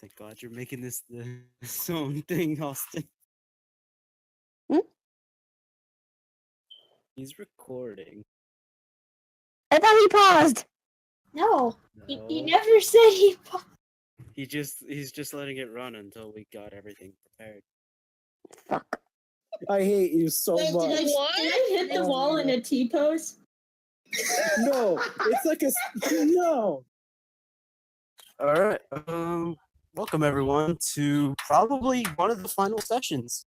my god, you're making this the own thing, Austin. Hmm? He's recording. I thought he paused. No, he No. never said he. He's just letting it run until we got everything prepared. Fuck. I hate you so Wait, much. did I hit the wall in a T-pose? No, it's like a no. All right. Welcome everyone to probably one of the final sessions.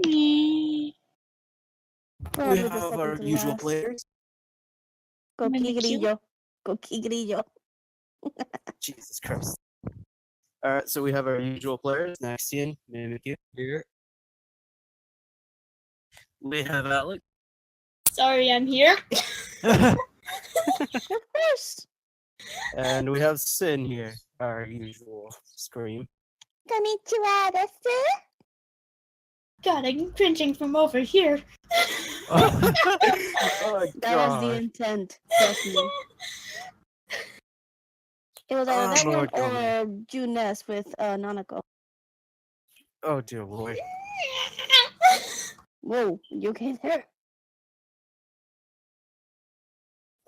We Probably the have second our to usual last. players. Coquigrillo. Coquigrillo. Jesus Christ. All right, so we have our usual players. Nexian, Mimikyu here. We have Alec. Sorry, I'm here. Of course. And we have Sin here, our usual scream. Konnichiwa desu. God, I'm cringing from over here. Oh, That was the God. intent. Trust me. It was either that Oh, one God. or Juness with Nanako. Oh, dear Lord. Whoa, you okay there?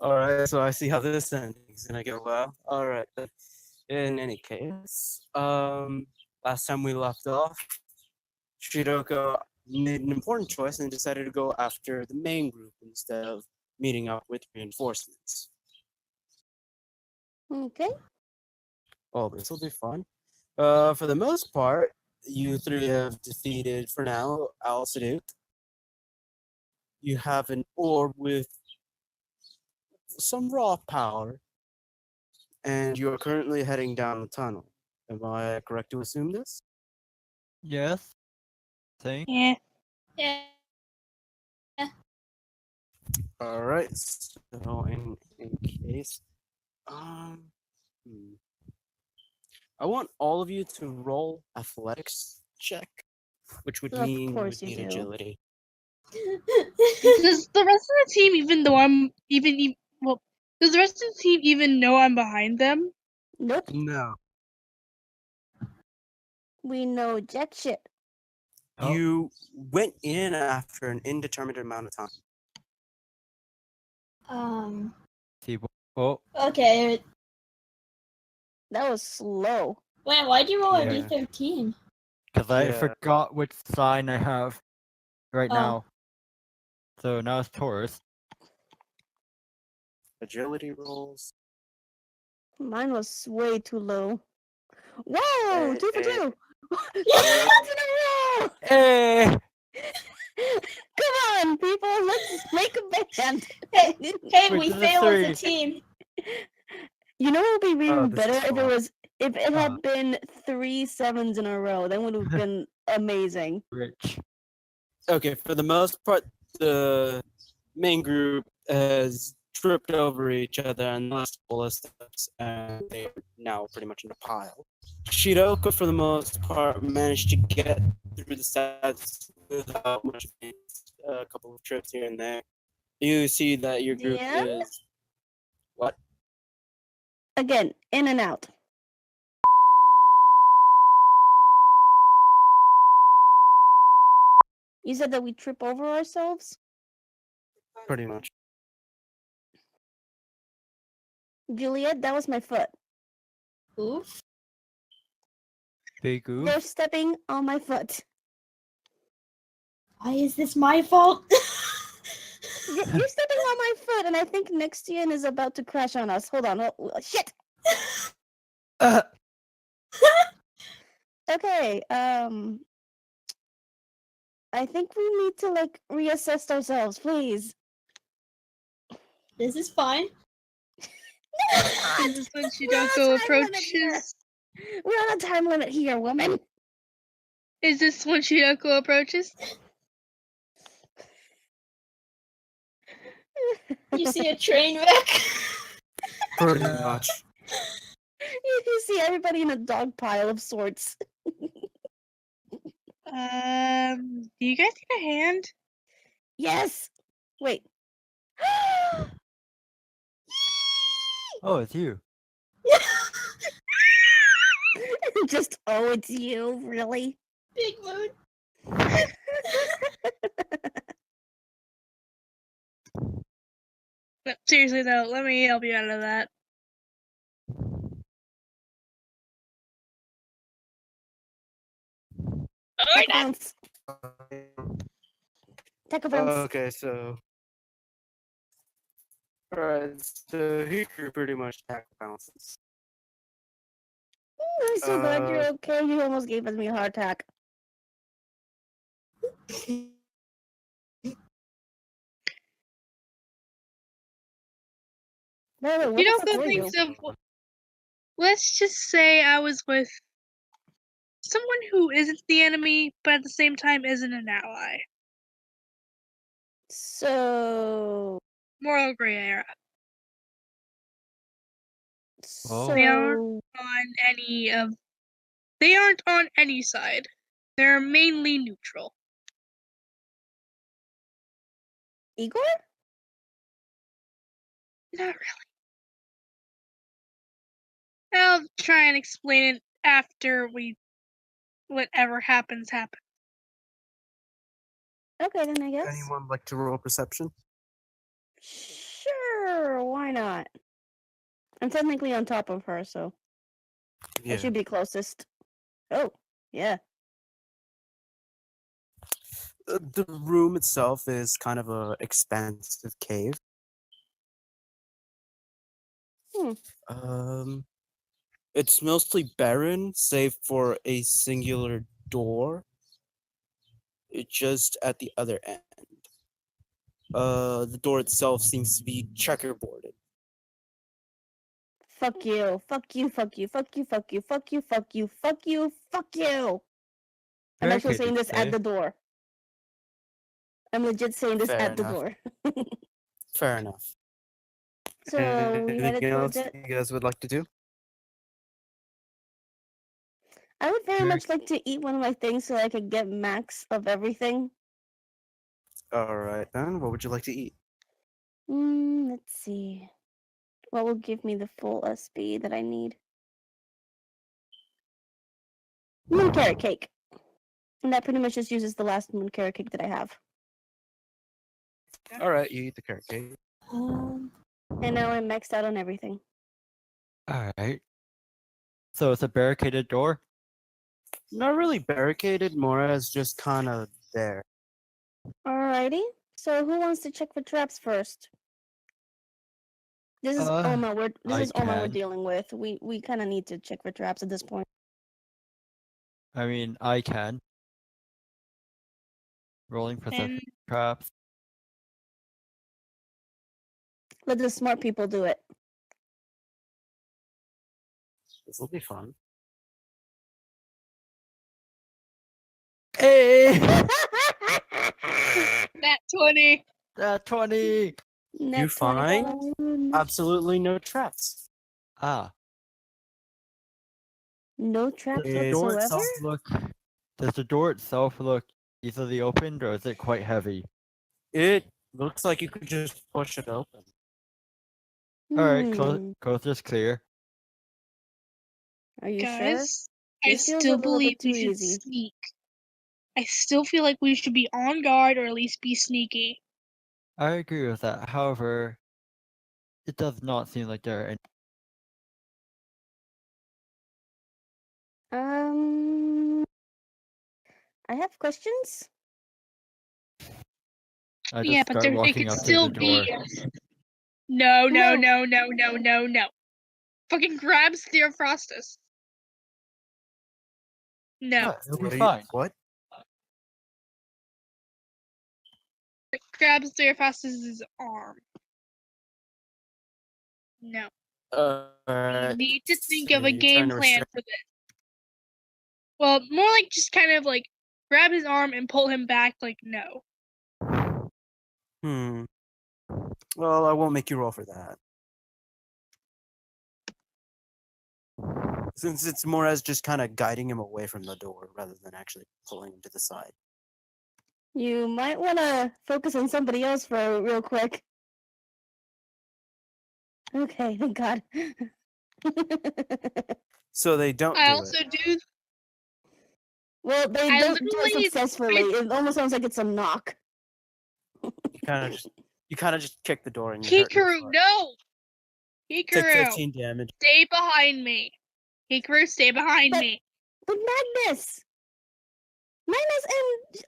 All right, so I see how this ending is gonna go well. All right. In any case, last time we left off, Shiroko made an important choice and decided to go after the main group instead of meeting up with reinforcements. Okay. Oh, this will be fun. For the most part, you three have defeated, for now, Al-Sadut. You have an orb with some raw power, and you are currently heading down the tunnel. Am I correct to assume this? Yes. Think. Yeah. Yeah. All right. So in case, um, hmm. I want all of you to roll athletics check, which would Of mean you would course you need do. agility. Does the rest of the team even know I'm well? Does the rest of the team even know I'm behind them? Nope. No. We know jack shit. Oh. You went in after an indeterminate amount of time. See. Oh. Okay. That was slow. Wait, why'd you roll a Yeah. D13? Because I Yeah. forgot which sign I have right Oh. now. So now it's Taurus. Agility rolls. Mine was way too low. Whoa! Eh, 2 for eh. 2! 2 months in a row! Hey! Come on, people, let's make a band. Hey, Which we is a fail as a 3. team. You know what would be even Oh, this better is if it fun. was if it had been 3 sevens in a row. That would have been amazing. Rich. Okay, for the most part, the main group has tripped over each other and lost a couple of steps, and they are now pretty much in a pile. Shiroko, for the most part, managed to get through the steps without much pain, a couple of trips here and there. You see that your group DM? is what? Again, in and out. You said that we trip over ourselves? Pretty much. Juliet, that was my foot. Oof. Big You're oof. stepping on my foot. Why is this my fault? You're stepping on my foot, and I think Nexian is about to crash on us. Hold on. Shit! Okay, I think we need to, like, reassess ourselves, please. This is fine. Is this when We're on a Shidoko time limit here. approaches? We're on a time limit here, woman. Is this when Shidoko approaches? You see a train wreck? Pretty much. You see everybody in a dog pile of sorts. Do you guys need a hand? Yes! Wait. Oh, it's you. Just, oh, it's you, really? Big mood. But seriously though, let me help you out of that. Tech Oh, bounce. Tech bounce. Okay, so. Alright, so Hikaru pretty much attack bounces. I'm so glad you're Uh, okay. You almost gave me a heart attack. By the way, what you the know, fuck good were you? things of. Let's just say I was with someone who isn't the enemy, but at the same time isn't an ally. So, Moral gray area. Oh. They aren't so on any of. They aren't on any side. They're mainly neutral. Igor? Not really. I'll try and explain it after whatever happens. Okay, then I guess. anyone like to roll perception? Sure, why not? I'm technically on top of her, so I Yeah. should be closest. Oh, yeah. The room itself is kind of a expansive cave. Hmm. It's mostly barren, save for a singular door. Just at the other end. The door itself seems to be checkerboarded. Fuck you. Fuck you, fuck you, fuck you, fuck you, fuck you, fuck you, fuck you, fuck you. I'm actually saying this at the door. I'm legit saying this Fair at the enough. door. Fair enough. So we headed Anything towards else it. you guys would like to do? I would very Sure. much like to eat one of my things so I could get max of everything. All right, then. What would you like to eat? Let's see. What will give me the full SP that I need? Moon carrot cake. And that pretty much just uses the last moon carrot cake that I have. All right, you eat the carrot cake. And now I'm maxed out on everything. Alright. So it's a barricaded door? Not really barricaded, more as just kind of there. Alrighty. So who wants to check for traps first? This is Oma. This I is Oma we're can. dealing with. We kind of need to check for traps at this point. I mean, I can. Rolling perception traps. Let the smart people do it. This will be fun. Hey! That 20. That 20! Net You find 21. absolutely no traps. Ah. No traps Does the It's door whatsoever? itself look... Does the door itself look easily opened, or is it quite heavy? It looks like you could just push it open. Alright, Hmm. coast is clear. Are you sure? Guys, I This feels a still little believe bit we too should easy. sneak. I still feel like we should be on guard or at least be sneaky. I agree with that. However, it does not seem like there are any... I have questions. I Yeah, just but start it walking could up to still the be. door. No. No. Fucking grabs Theophrastus. No. What? It'll be What do fine. What? Grabs Theophrastus' arm. No. We need to think of a game plan for this. Well, more like just kind of like grab his arm and pull him back, like, no. Well, I won't make you roll for that. Since it's more as just kind of guiding him away from the door rather than actually pulling him to the side. You might want to focus on somebody else for real quick. Okay, thank God. So they don't I do also it. do. Well, they I don't do it literally- successfully. It almost sounds like it's a knock. You kind of just kick the door and you hurt your Hikaru, foot. no! Take Hikaru, 15 damage. stay behind me. Hikaru, stay behind But- me. But Magnus! Magnus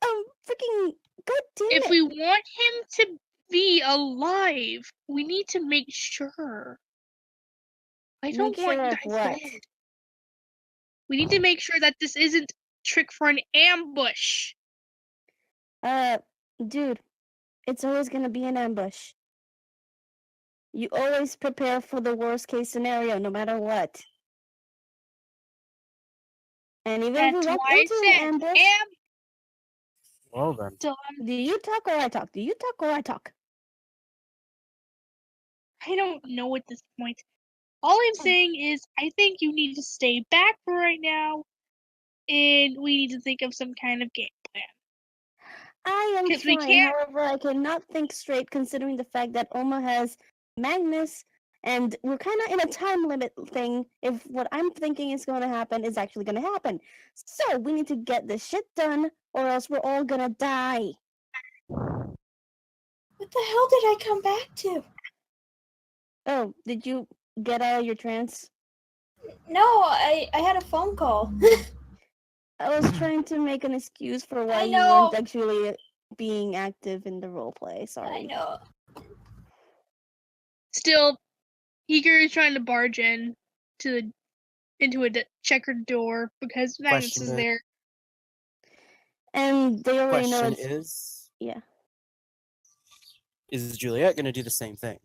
and freaking god damn If it! we want him to be alive, we need to make sure. I don't Make want sure you of guys what? dead. We need to make sure that this isn't trick for an ambush. Dude, it's always gonna be an ambush. You always prepare for the worst case scenario, no matter what. And even if That's we walk why I into an said ambush, Well then. do you talk or I talk? Do you talk or I talk? I don't know at this point. All I'm saying is, I think you need to stay back for right now, and we need to think of some kind of game plan. I am 'Cause we trying, can't- however, I cannot think straight considering the fact that Oma has Magnus, and we're kind of in a time limit thing if what I'm thinking is going to happen is actually going to happen. So we need to get this shit done, or else we're all going to die. What the hell did I come back to? Oh, did you get out of your trance? No, I had a phone call. I was trying to make an excuse for why I you know. weren't actually being active in the roleplay. Sorry. I know. Still, Hikaru is trying to barge in into a checkered door because Magnus Question is is- there. And they already know Question it's is, yeah. is Juliet going to do the same thing?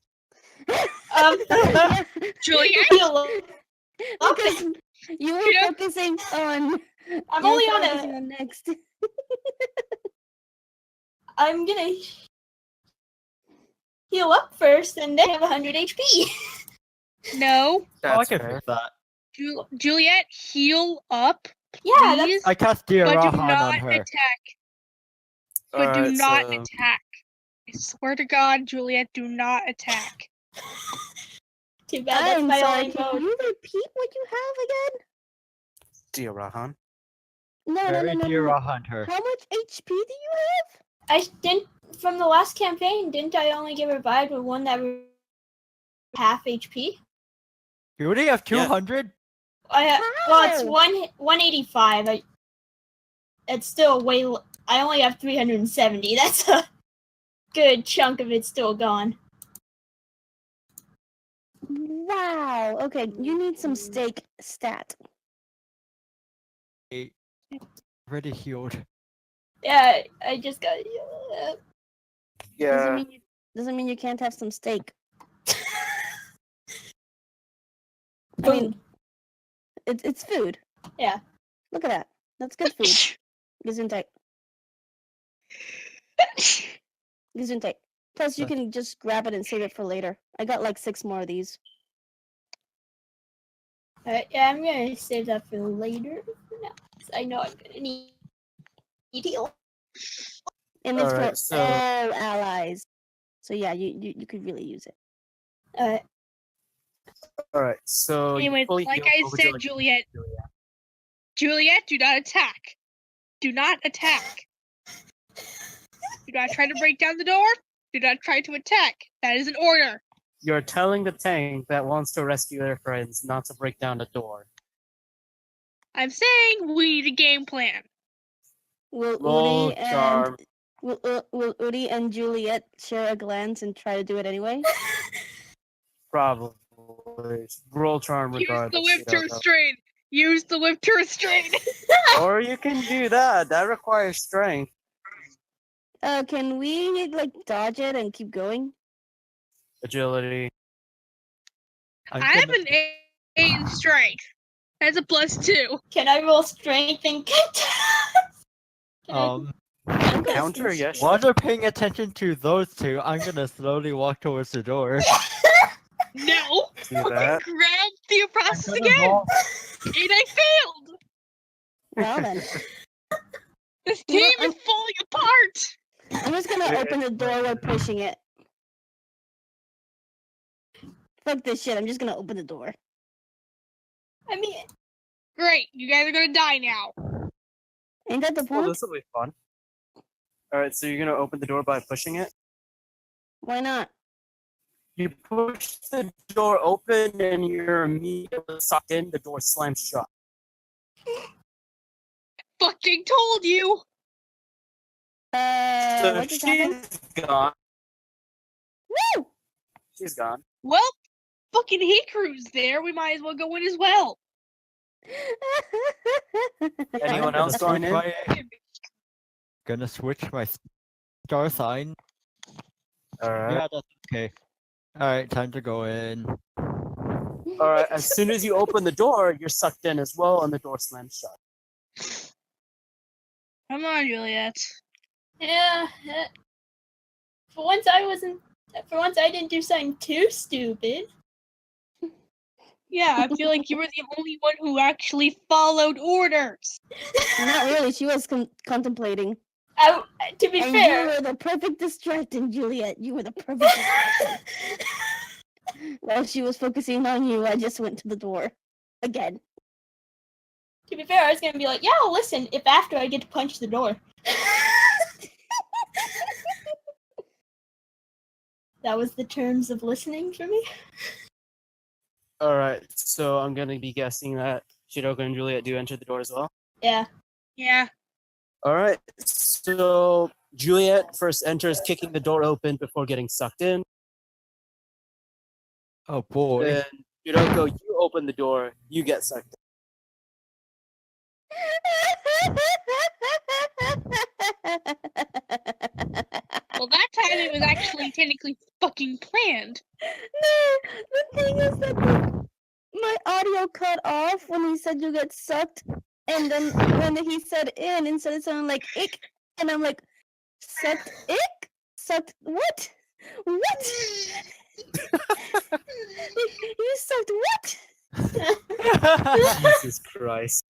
Yeah, Juliet, because you were You know- focusing on. I'm you were only on focusing a. on next. I'm gonna heal up first, and then have 100 HP. no. I That's can fair. fix that. Juliet, heal up, Yeah, that's. please, I cast but do Dirahan not on her. attack. But do Alright, not so attack. I swear to God, Juliet, do not attack. Too bad. That's I'm my sorry. only Can mode. you repeat what you have again? Dear Rahan. No, Very no. Dirahan her. How much HP do you have? I didn't from the last campaign. Didn't I only get revived with one that was half HP? You already have Yeah. 200? Well, it's How? 185. It's still way. I only have 370. That's a good chunk of it still gone. Wow. Okay, you need some steak stat. Already healed. Yeah, I just got. Doesn't mean you can't have some steak. I Boom. mean, it's food. Yeah. Look at that. That's good food. Gesundheit. Gesundheit. Plus, you That's- can just grab it and save it for later. I got like 6 more of these. Yeah, I'm gonna save that for later. For now, 'cause I know I'm gonna need heal. And it's Alright, for so- all allies. So yeah, you could really use it. Alright, so you Anyway, fully like healed. I What would you said, like to do, Juliet. Juliet, do not attack. Do not attack. Do not try to break down the door. Do not try to attack. That is an order. You're telling the tank that wants to rescue their friends not to break down the door. I'm saying we need a game plan. Will Roll Udi and charm. will Udi and Juliet share a glance and try to do it anyway? Probably. Roll charm Use the regardless. whip you to don't know. restrain. Use the whip to restrain. Or you can do that. That requires strength. Can we like dodge it and keep going? Agility. I'm I have gonna- an 8 in strength. That's a +2. Can I roll strength and get? Counter, yes. While they're paying attention to those two, I'm gonna slowly walk towards the door. No. Do that. Grab the process I'm gonna again. roll- And I failed. Well then, This You know, team is falling apart. I'm just gonna open the door while pushing it. Fuck this shit, I'm just gonna open the door. Great, you guys are gonna die now. Ain't that the Oh, point? this will be fun. All right, so you're gonna open the door by pushing it. Why not? You push the door open, and you're immediately sucked in. The door slams shut. Fucking told you. So What just happened? she's gone. Woo! She's gone. Well, fucking Hikaru's there. We might as well go in as well. Anyone I'm else gonna going switch in? my gonna switch my star sign. All right. Yeah, that's okay. All right, time to go in. All right. As soon as you open the door, you're sucked in as well, and the door slams shut. Come on, Juliet. Yeah. For once, I wasn't. For once, I didn't do something too stupid. Yeah, I feel like you were the only one who actually followed orders. Not really. She was contemplating. To be And fair, you were the perfect distraction, Juliet. You were the perfect distraction. While she was focusing on you, I just went to the door. Again. to be fair, I was gonna be like, yeah, I'll listen if after I get to punch the door. That was the terms of listening for me. All right. So I'm gonna be guessing that Shidoka and Juliet do enter the door as well. Yeah. Yeah. All right. So Juliet first enters, kicking the door open before getting sucked in. Oh boy. Then Shiroko, you open the door, you get sucked Well, that time it was actually technically fucking planned. No, the thing is that my audio cut off when he said you get sucked, and then when he said in, instead it sounded like ick, and I'm like, sucked ick? Sucked what? What? You sucked what? in. Jesus Christ.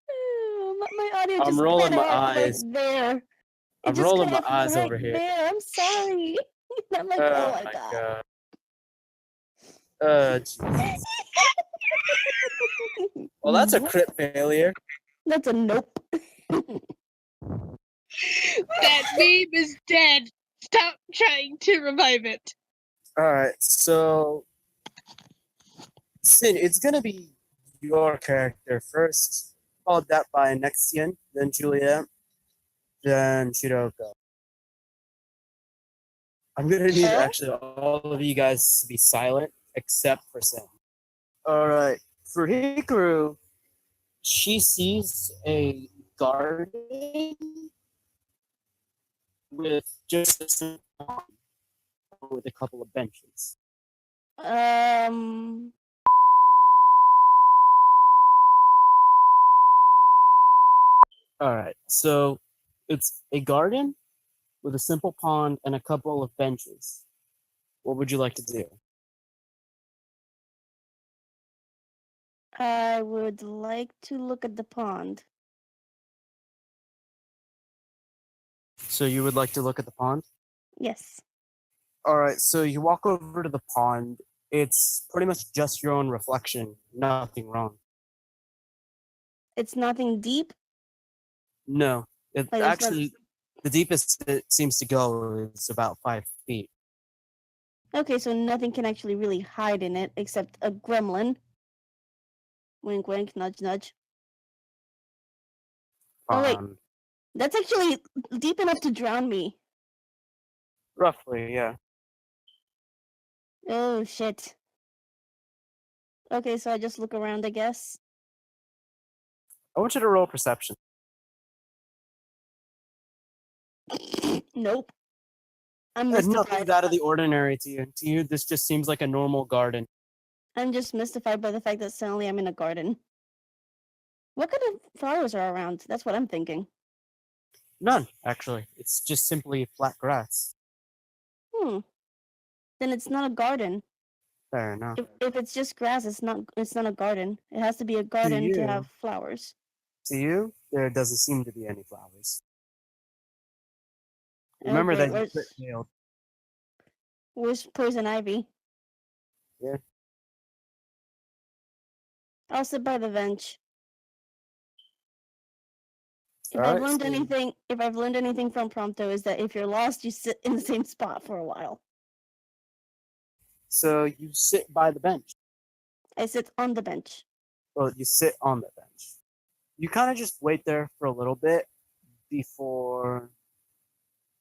Oh, my audio I'm just rolling cut my off eyes. right there. It I'm just rolling cut my off eyes right over here. there. I'm sorry. I'm like, oh my god. Jesus. Well, that's a crit failure. That's a nope. That meme is dead. Stop trying to revive it. All right, so Sin, it's gonna be your character first, followed that by Nexian, then Juliet, then Shiroko. I'm gonna need Oh? actually all of you guys to be silent except for Sin. All right, for Hikaru, she sees a garden with just a simple pond with a couple of benches. All right, so it's a garden with a simple pond and a couple of benches. What would you like to do? I would like to look at the pond. So you would like to look at the pond? Yes. All right, so you walk over to the pond. It's pretty much just your own reflection, nothing wrong. It's nothing deep. No, it Like, it's not- actually the deepest it seems to go is about 5 feet. Okay, so nothing can actually really hide in it except a gremlin. Wink, wink, nudge, nudge. Oh, wait. Um, That's actually deep enough to drown me. roughly, yeah. Oh, shit. Okay, so I just look around, I guess. I want you to roll perception. Nope. I'm Nothing's mystified. out of the ordinary to you. To you, this just seems like a normal garden. I'm just mystified by the fact that suddenly I'm in a garden. What kind of flowers are around? That's what I'm thinking. None, actually. It's just simply flat grass. Hmm. Then it's not a garden. Fair enough. If it's just grass, it's not a garden. It has to be a garden to you. have flowers. To you, there doesn't seem to be any flowers. Oh, Remember great. that you crit failed. Where's poison ivy? Yeah. I'll sit by the bench. If All I've right, learned so- anything, if I've learned anything from Prompto, is that if you're lost, you sit in the same spot for a while. So you sit by the bench. I sit on the bench. Well, you sit on the bench. You kind of just wait there for a little bit before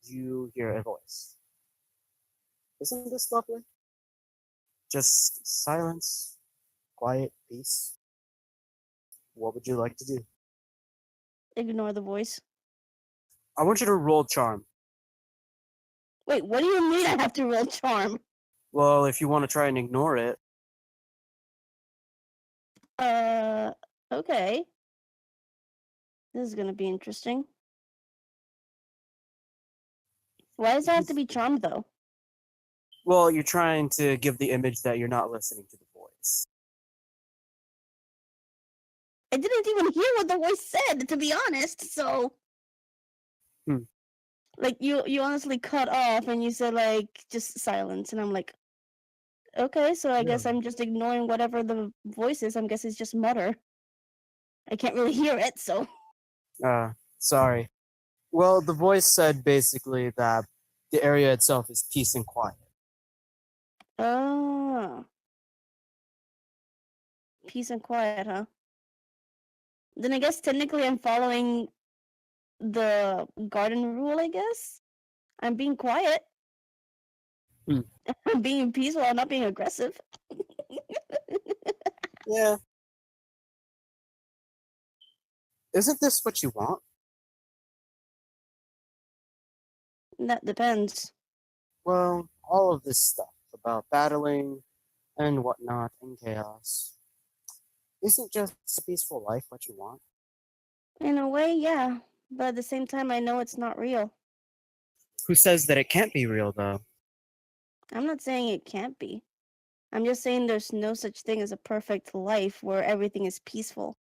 you hear a voice. Isn't this lovely? Just silence, quiet, peace. What would you like to do? Ignore the voice. I want you to roll charm. Wait, what do you mean I have to roll charm? Well, if you want to try and ignore it, Okay. This is gonna be interesting. Why does it have to be charmed though? well, you're trying to give the image that you're not listening to the voice. I didn't even hear what the voice said, to be honest. So, Hmm. like, you honestly cut off and you said like just silence, and I'm like, okay, so I guess Yeah. I'm just ignoring whatever the voice is. I guess it's just mutter. I can't really hear it, so Sorry. Well, the voice said basically that the area itself is peace and quiet. oh, peace and quiet, huh? Then I guess technically I'm following the garden rule. I guess I'm being quiet. Hmm. I'm being peaceful. I'm not being aggressive. Yeah. Isn't this what you want? That depends. Well, all of this stuff about battling and whatnot and chaos. Isn't just a peaceful life what you want? In a way, yeah. But at the same time, I know it's not real. Who says that it can't be real, though? I'm not saying it can't be. I'm just saying there's no such thing as a perfect life where everything is peaceful.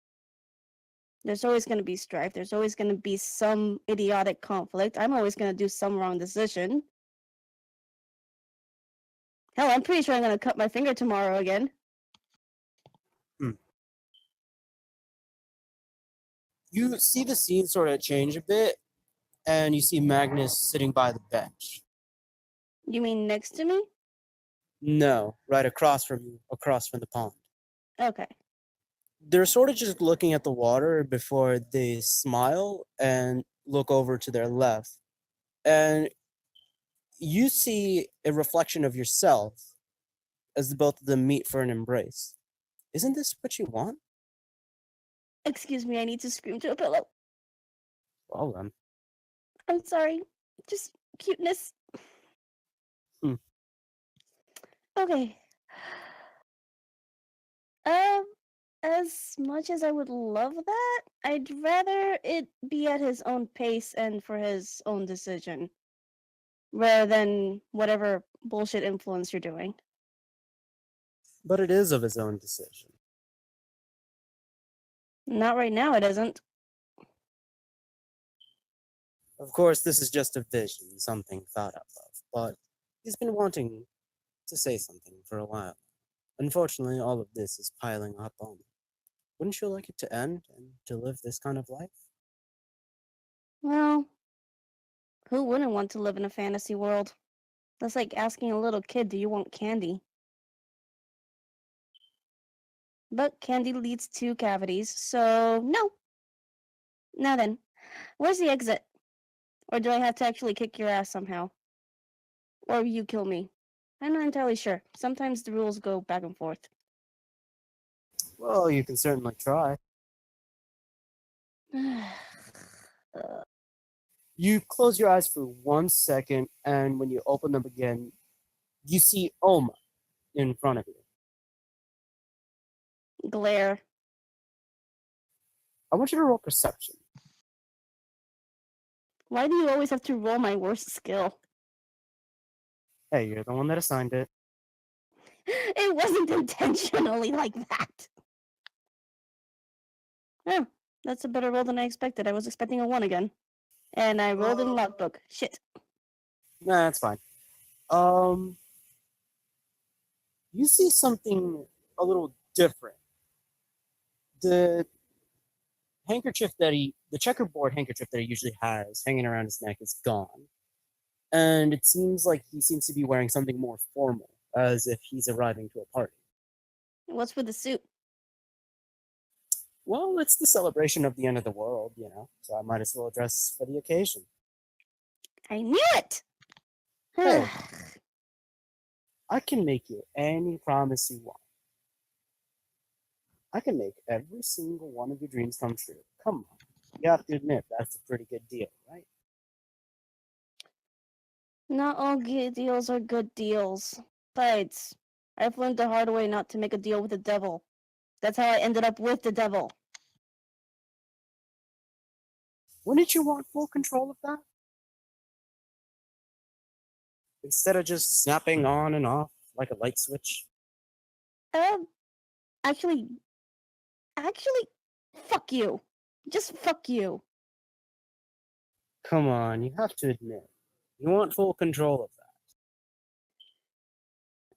There's always going to be strife. There's always going to be some idiotic conflict. I'm always going to do some wrong decision. Hell, I'm pretty sure I'm going to cut my finger tomorrow again. You see the scene sort of change a bit, and you see Magnus sitting by the bench. You mean next to me? No, right across from you, across from the pond. Okay. They're sort of just looking at the water before they smile and look over to their left. And you see a reflection of yourself as the both of them meet for an embrace. Isn't this what you want? Excuse me, I need to scream to a pillow. Well then. I'm sorry. Just cuteness. Hmm. Okay. As much as I would love that, I'd rather it be at his own pace and for his own decision, rather than whatever bullshit influence you're doing. But it is of his own decision. Not right now, it isn't. Of course, this is just a vision, something thought up of, but he's been wanting to say something for a while. Unfortunately, all of this is piling up on me. Wouldn't you like it to end and to live this kind of life? Well, who wouldn't want to live in a fantasy world? That's like asking a little kid, do you want candy? But candy leads to cavities, so no. Now then, where's the exit? Or do I have to actually kick your ass somehow? Or you kill me? I'm not entirely sure. Sometimes the rules go back and forth. Well, you can certainly try. You close your eyes for 1 second, and when you open them again, you see Oma in front of you. Glare. I want you to roll perception. Why do you always have to roll my worst skill? Hey, you're the one that assigned it. It wasn't intentionally like that. Oh, that's a better roll than I expected. I was expecting a 1 again. And I rolled in logbook. Shit. Nah, that's fine. You see something a little different the the checkerboard handkerchief that he usually has hanging around his neck is gone. And it seems like he seems to be wearing something more formal, as if he's arriving to a party. What's with the suit? Well, it's the celebration of the end of the world, so I might as well dress for the occasion. I knew it! Hey. I can make you any promise you want. I can make every single one of your dreams come true. Come on. You have to admit, that's a pretty good deal, right? Not all good deals are good deals. Besides, I've learned the hard way not to make a deal with the devil. That's how I ended up with the devil. Wouldn't you want full control of that? Instead of just snapping on and off like a light switch? Actually, fuck you. Just fuck you. Come on, you have to admit. You want full control of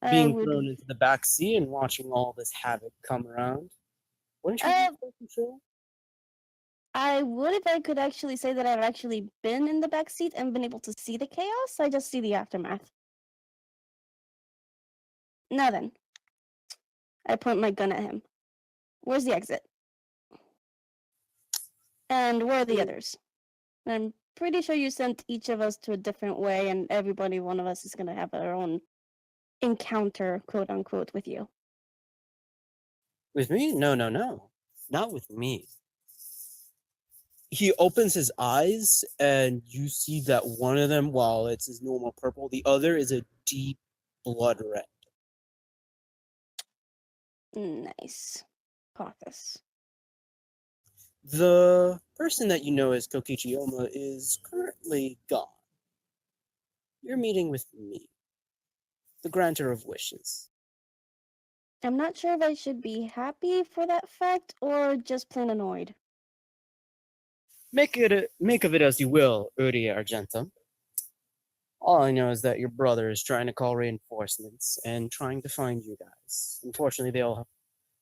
that. I Being would. thrown into the back seat and watching all this havoc come around. Wouldn't you want full control? I would if I could actually say that I've actually been in the back seat and been able to see the chaos. I just see the aftermath. Now then, I point my gun at him. Where's the exit? And where are the others? I'm pretty sure you sent each of us to a different way, and one of us is gonna have our own encounter, quote unquote, with you. With me? No. Not with me. He opens his eyes, and you see that one of them, while it's his normal purple, the other is a deep blood red. Nice. Pothos. The person that you know as Kokichi Oma is currently gone. You're meeting with me, the granter of wishes. I'm not sure if I should be happy for that fact or just plain annoyed. Make of it as you will, Uri Argentum. All I know is that your brother is trying to call reinforcements and trying to find you guys. Unfortunately, they'll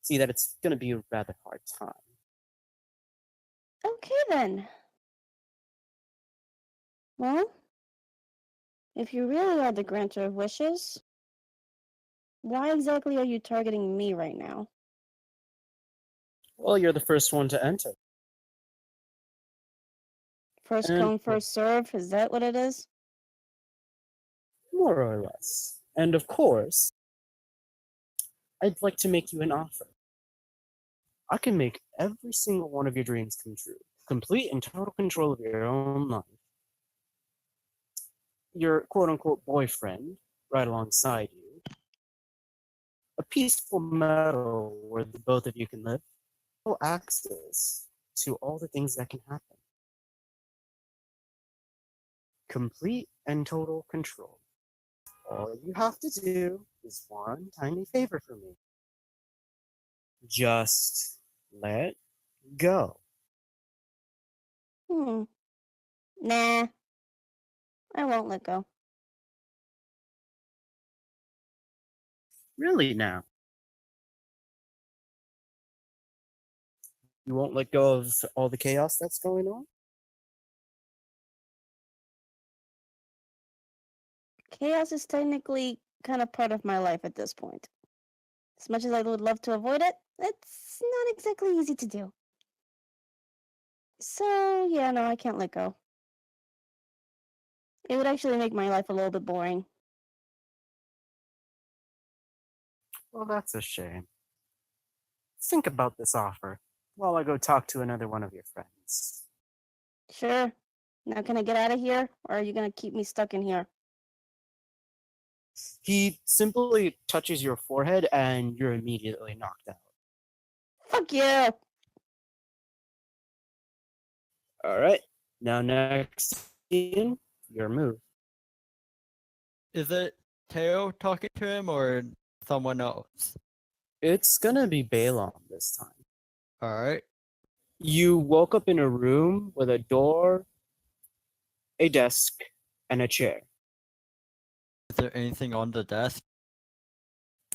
see that it's going to be a rather hard time. Okay then. Well, if you really are the granter of wishes, why exactly are you targeting me right now? Well, you're the first one to enter. First And come, first serve, is that what it is? more or less. And of course, I'd like to make you an offer. I can make every single one of your dreams come true. Complete and total control of your own life. Your quote-unquote boyfriend, right alongside you. A peaceful meadow where the both of you can live. Full access to all the things that can happen. Complete and total control. All you have to do is one tiny favor for me. Just let go. Nah. I won't let go. Really now? You won't let go of all the chaos that's going on? Chaos is technically kind of part of my life at this point. As much as I would love to avoid it, it's not exactly easy to do. So, yeah, no, I can't let go. It would actually make my life a little bit boring. Well, that's a shame. Think about this offer while I go talk to another one of your friends. Sure. Now can I get out of here, or are you gonna keep me stuck in here? He simply touches your forehead and you're immediately knocked out. Fuck you! Alright, now next scene, your move. Is it Teo talking to him or someone else? It's gonna be Balon this time. Alright. You woke up in a room with a door, a desk, and a chair. Is there anything on the desk?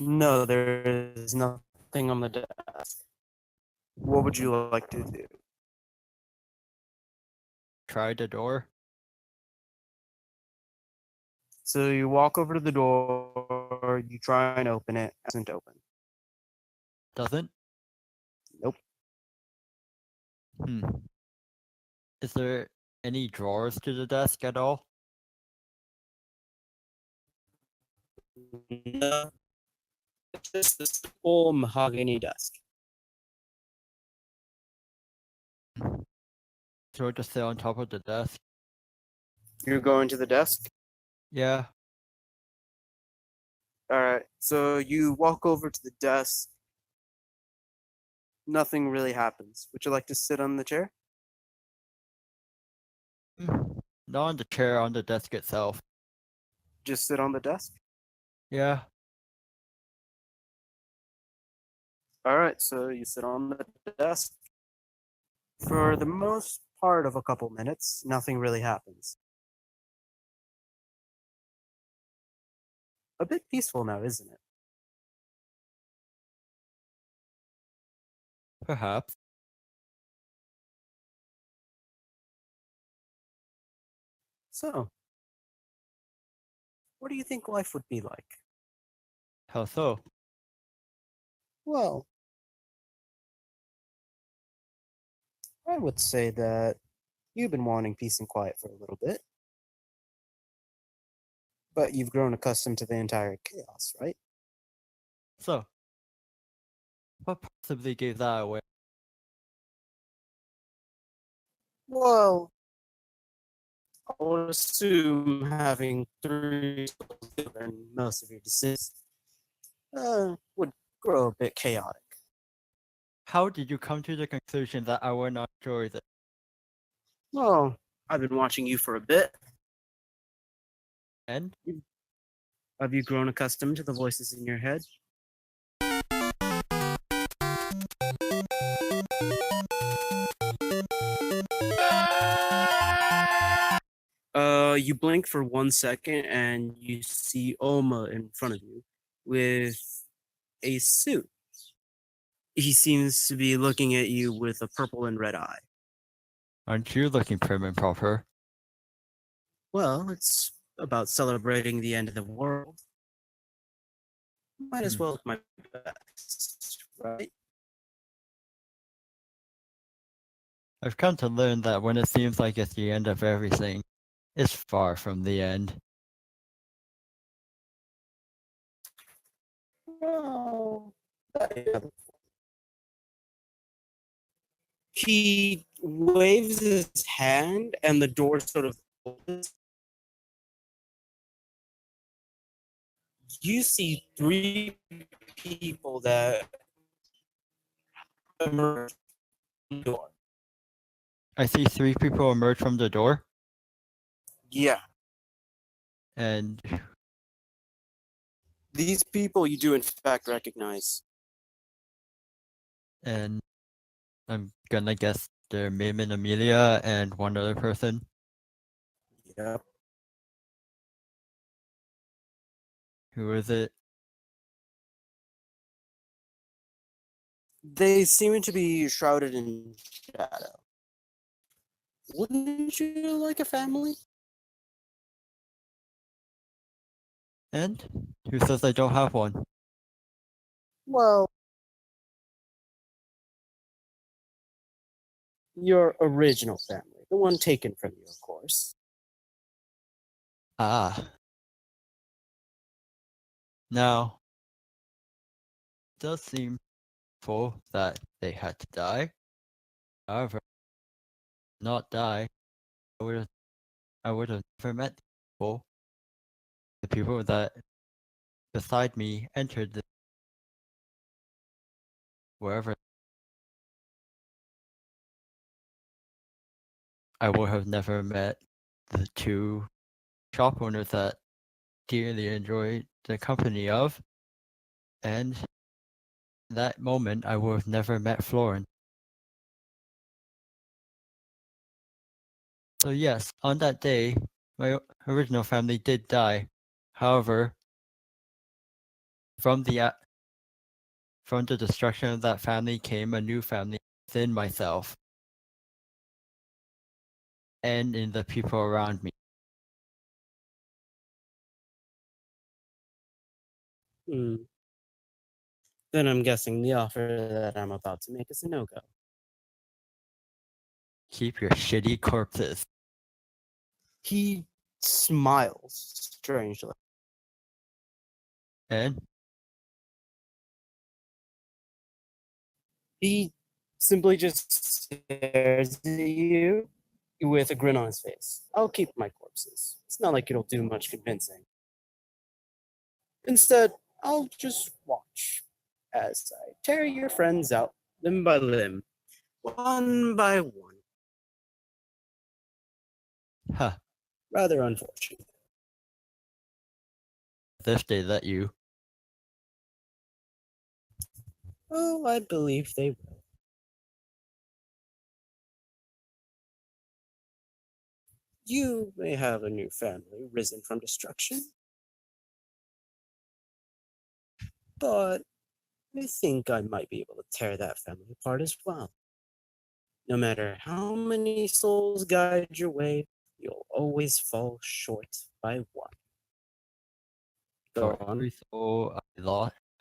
No, there is nothing on the desk. What would you like to do? Try the door. So you walk over to the door, you try and open it, it doesn't open. Doesn't? Nope. Hmm. Is there any drawers to the desk at all? No. It's just this simple mahogany desk. So I just sit on top of the desk. You're going to the desk? Yeah. Alright, so you walk over to the desk. Nothing really happens. Would you like to sit on the chair? Not on the chair, on the desk itself. Just sit on the desk? Yeah. Alright, so you sit on the desk. For the most part of a couple minutes, nothing really happens. A bit peaceful now, isn't it? Perhaps. So, what do you think life would be like? How so? Well, I would say that you've been wanting peace and quiet for a little bit. But you've grown accustomed to the entire chaos, right? So, what possibly gave that away? Well, I would assume having three souls and most of your decisions would grow a bit chaotic. How did you come to the conclusion that I would not enjoy this? Well, I've been watching you for a bit. And Have you grown accustomed to the voices in your head? You blink for 1 second and you see Oma in front of you with a suit. He seems to be looking at you with a purple and red eye. aren't you looking prim and proper? Well, it's about celebrating the end of the world. Might as well look my best, right? I've come to learn that when it seems like it's the end of everything, it's far from the end. Well, he waves his hand and the door sort of opens. You see three people that emerge from the door. I see 3 people emerge from the door, Yeah, and these people you do in fact recognize. and I'm gonna guess they're Mim and Amelia and one other person. Yep. Who is it? They seem to be shrouded in shadow. Wouldn't you like a family? And who says I don't have one? Well, your original family, the one taken from you, of course. Ah. Now, it does seem full that they had to die. However, not die, I would have never met the people that beside me entered wherever. I would have never met the 2 shop owners that dearly enjoyed the company of, and that moment I would have never met Florence. So yes, on that day, my original family did die. However, from the destruction of that family came a new family within myself and in the people around me. Hmm. Then I'm guessing the offer that I'm about to make is a no-go. Keep your shitty corpses. He smiles strangely. And He simply just stares at you with a grin on his face. I'll keep my corpses. It's not like it'll do much convincing. Instead, I'll just watch as I tear your friends out limb by limb, one by one. huh, Rather unfortunate. if they let you. Oh, I believe they will. You may have a new family risen from destruction, but I think I might be able to tear that family apart as well. No matter how many souls guide your way, you'll always fall short by one. Go For on. every soul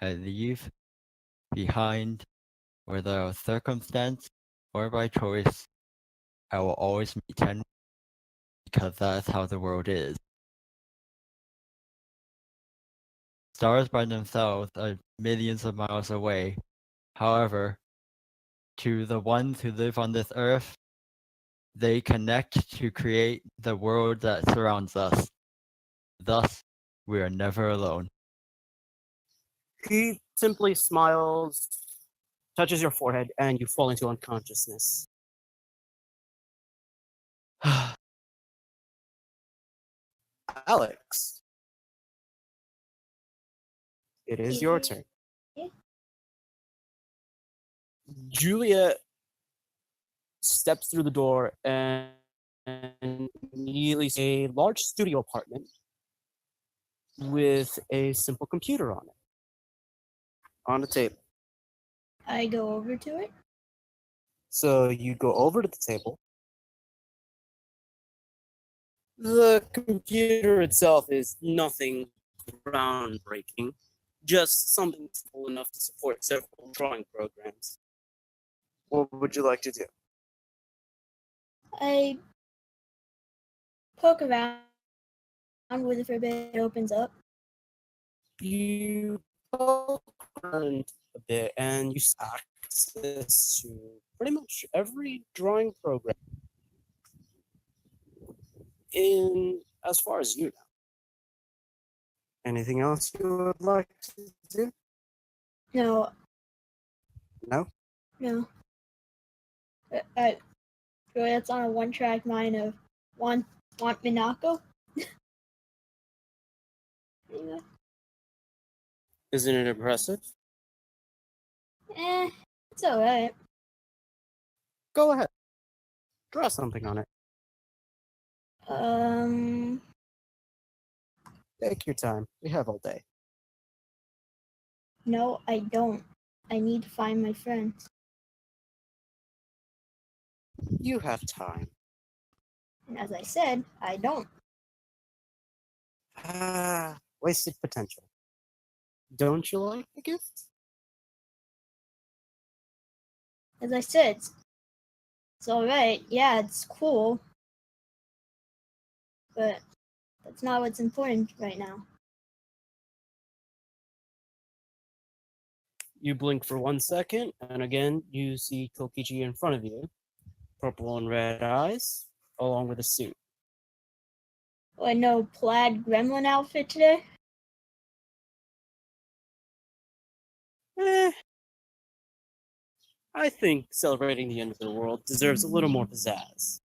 I leave behind, whether of circumstance or by choice, I will always meet 10 because that's how the world is. Stars by themselves are millions of miles away. However, to the ones who live on this earth, they connect to create the world that surrounds us. Thus, we are never alone. He simply smiles, touches your forehead, and you fall into unconsciousness. Alex, it is your turn. Yeah. Julia steps through the door and immediately sees a large studio apartment with a simple computer on the table. I go over to it. So you go over to the table. The computer itself is nothing groundbreaking, just something simple enough to support several drawing programs. What would you like to do? I poke around with it for a bit. It opens up. You poke around a bit and you access to pretty much every drawing program in as far as you know. Anything else you would like to do? No, No? no. Really, that's on a one-track mind of want Minako. Anyway, Isn't it impressive? it's alright. Go ahead. Draw something on it. Um, Take your time. We have all day. no, I don't. I need to find my friends. You have time. And as I said, I don't. Ah, wasted potential. Don't you like the gift? As I said, it's alright. Yeah, it's cool. But that's not what's important right now. You blink for 1 second, and again, you see Kokichi in front of you. Purple and red eyes, along with a suit. Oh, no plaid gremlin outfit today? Eh, I think celebrating the end of the world deserves a little more pizzazz.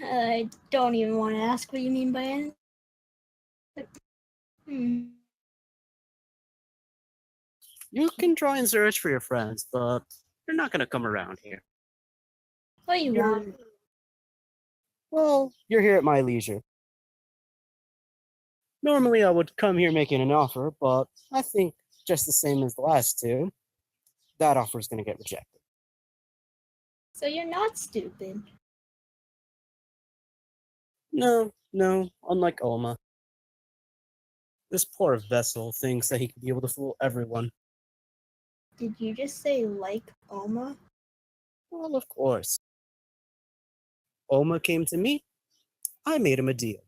I don't even want to ask what you mean by it. You can try and search for your friends, but they're not going to come around here. What you want? Well, you're here at my leisure. Normally, I would come here making an offer, but I think just the same as the last two, that offer is going to get rejected. So you're not stupid. No, no, unlike Oma. This poor vessel thinks that he could be able to fool everyone. Did you just say like Oma? Well, of course. Oma came to me, I made him a deal.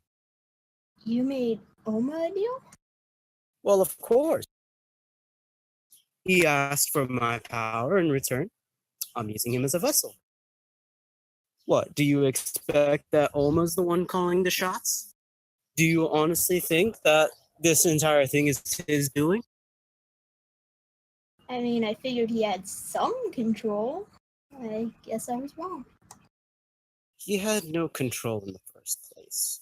You made Oma a deal? Well, of course. He asked for my power in return. I'm using him as a vessel. What, do you expect that Oma's the one calling the shots? Do you honestly think that this entire thing is his doing? I mean, I figured he had some control. I guess I was wrong. He had no control in the first place.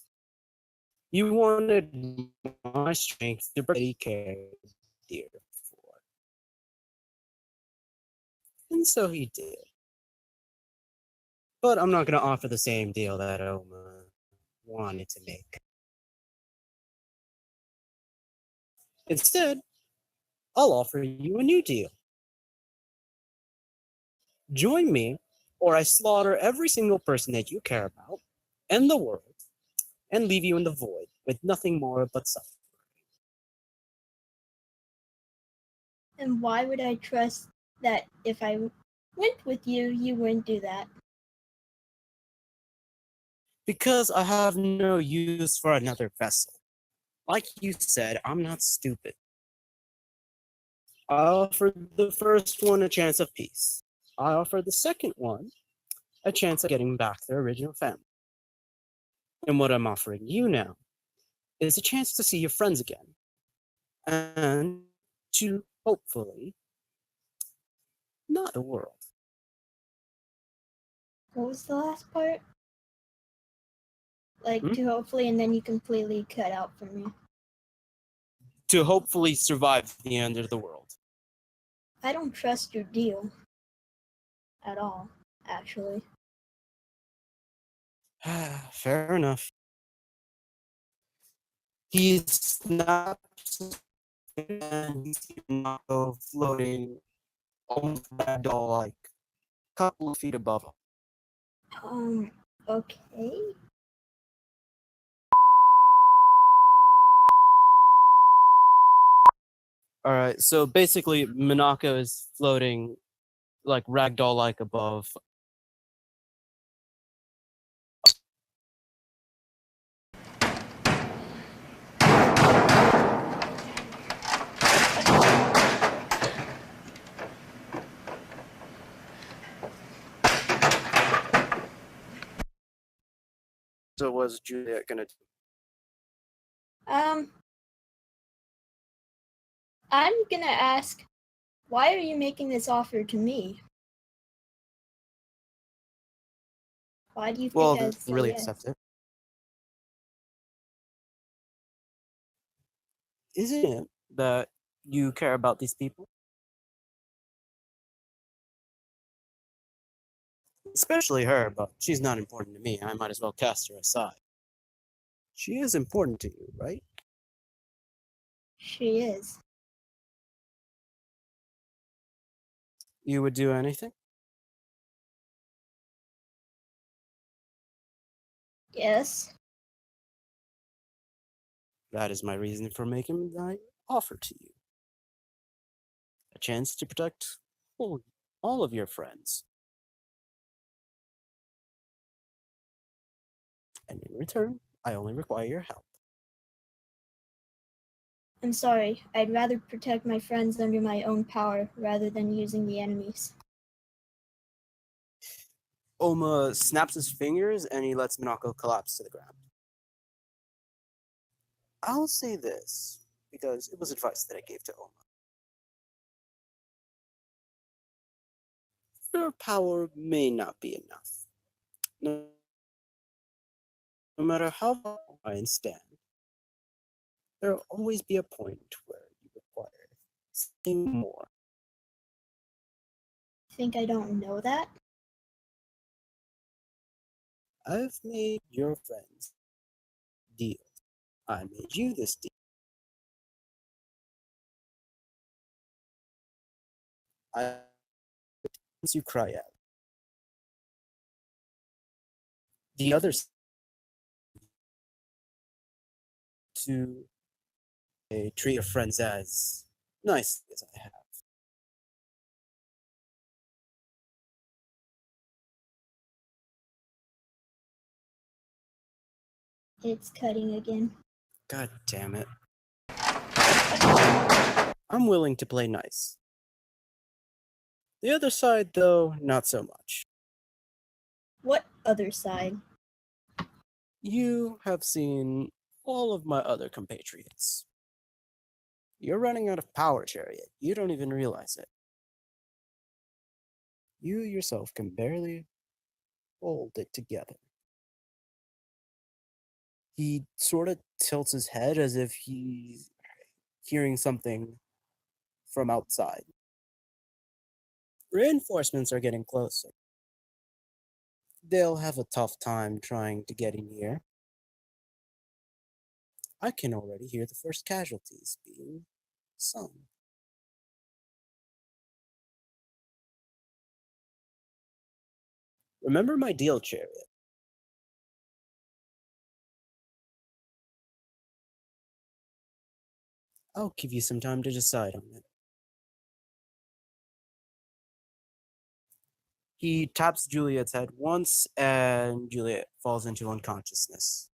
You wanted my strength to protect what he cared dear for. And so he did. But I'm not going to offer the same deal that Oma wanted to make. Instead, I'll offer you a new deal. Join me, or I slaughter every single person that you care about and the world, and leave you in the void with nothing more but suffering. And why would I trust that if I went with you, you wouldn't do that? Because I have no use for another vessel. Like you said, I'm not stupid. I offered the first one a chance of peace. I offered the second one a chance of getting back their original family. And what I'm offering you now is a chance to see your friends again. And to hopefully not the world. What was the last part? Like, Hmm? to hopefully, and then you completely cut out for me. To hopefully survive the end of the world. I don't trust your deal. At all, actually. Fair enough. He snaps and he's Nako floating almost ragdoll like a couple of feet above him. Okay. Alright, so basically Minako is floating like ragdoll like above. So was Juliet gonna do? I'm gonna ask, why are you making this offer to me? Why do you think Well, I'd then say really yes? accept it. Isn't it that you care about these people? Especially her, but she's not important to me. I might as well cast her aside. She is important to you, right? She is. You would do anything? Yes. That is my reason for making my offer to you. A chance to protect all of your friends. And in return, I only require your help. I'm sorry. I'd rather protect my friends under my own power rather than using the enemy's. Oma snaps his fingers and he lets Minako collapse to the ground. I'll say this, because it was advice that I gave to Oma. Your power may not be enough. No matter how far I stand, there will always be a point where you require something more. Think I don't know that? I've made your friends deals. I made you this deal. I you cry out. the others to treat your friends as nice as I have. It's cutting again. God damn it. I'm willing to play nice. The other side, though, not so much. What other side? You have seen all of my other compatriots. You're running out of power, Chariot. You don't even realize it. You yourself can barely hold it together. He sort of tilts his head as if he's hearing something from outside. Reinforcements are getting closer. They'll have a tough time trying to get in here. I can already hear the first casualties being sung. Remember my deal, Chariot. I'll give you some time to decide on it. He taps Juliet's head once, and Juliet falls into unconsciousness.